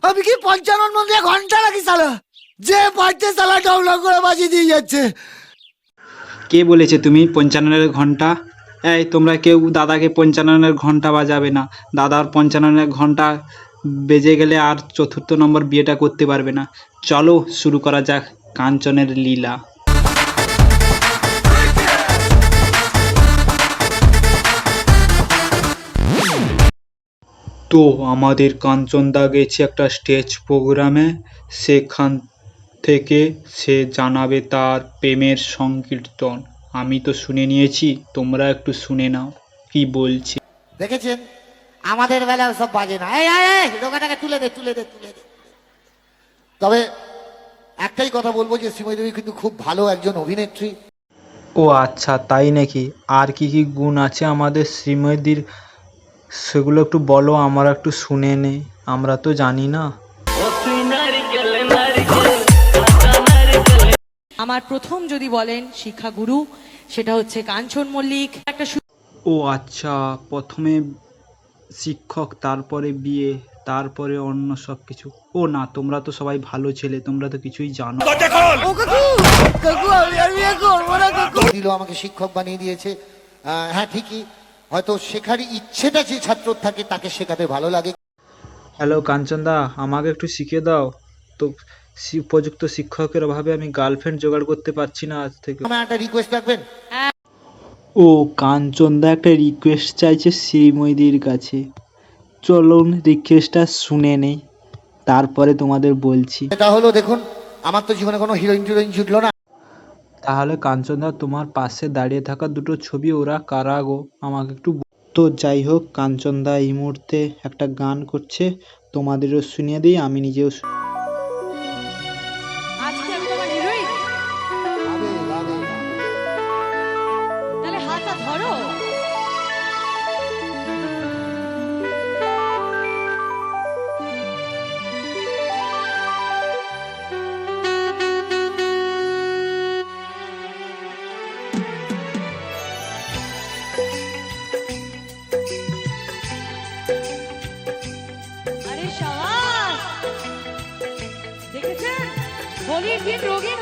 আমি কি পঞ্চানন মন্দিরে ঘন্টা রাখি সালা, যে পারছে সালা ডবল করে বাজিয়ে দিয়ে যাচ্ছে। কে বলেছে তুমি পঞ্চাননের ঘন্টা? এই তোমরা কেউ দাদাকে পঞ্চাননের ঘন্টা বাজাবে না। দাদার পঞ্চাননের ঘন্টা বেজে গেলে আর চতুর্থ নম্বর বিয়েটা করতে পারবে না। চলো শুরু করা যাক কাঞ্চনের লীলা। তো আমাদের কাঞ্চনদা গেছে একটা স্টেজ প্রোগ্রামে, সেখান থেকে সে জানাবে তার প্রেমের সংকীর্তন। আমি তো শুনে নিয়েছি, তোমরা একটু শুনে নাও কি বলছে। দেখেছেন আমাদের বেলায় সব বাজে না। এই এই এই লোকাটাকে তুলে দে তুলে দে তুলে দে। তবে একটাই কথা বলবো যে শ্রীময়ী দেবী কিন্তু খুব ভালো একজন অভিনেত্রী। ও আচ্ছা, তাই নাকি? আর কি কি গুণ আছে আমাদের শ্রীমতীর, সেগুলো একটু বলো, আমরা একটু শুনে নেই, আমরা তো জানি না। আমার প্রথম যদি বলেন শিক্ষাগুরু, সেটা হচ্ছে কাঞ্চন মল্লিক। একটা ও আচ্ছা, প্রথমে শিক্ষক, তারপরে বিয়ে, তারপরে অন্য সব কিছু। ও না, তোমরা তো সবাই ভালো ছেলে, তোমরা তো কিছুই জানো। দিল আমাকে শিক্ষক বানিয়ে দিয়েছে। হ্যাঁ ঠিকই, হয়তো শেখারই ইচ্ছেটা যে ছাত্র থাকে তাকে শেখাতে ভালো লাগে। হ্যালো কাঞ্চনদা, আমাকে একটু শিখিয়ে দাও তো। উপযুক্ত শিক্ষকের অভাবে আমি গার্লফ্রেন্ড জোগাড় করতে পারছি না আজ থেকে। আমার একটা রিকোয়েস্ট রাখবেন। ও কাঞ্চনদা একটা রিকোয়েস্ট চাইছে শ্রীময়ীদির কাছে। চলুন রিকোয়েস্টটা শুনে নেই, তারপরে তোমাদের বলছি। এটা হলো দেখুন, আমার তো জীবনে কোনো হিরোইন টিরোইন জুটলো না। তাহলে কাঞ্চনদা, তোমার পাশে দাঁড়িয়ে থাকা দুটো ছবি, ওরা কারা গো? আমাকে একটু তো যাই হোক, কাঞ্চনদা এই মুহূর্তে একটা গান করছে, তোমাদেরও শুনিয়ে দিই, আমি নিজেও আজকে আমি তোমার হিরোইন, তাহলে হাতটা ধরো। আরে শাবাশ, দেখেছেন হোলির দিন রঙিন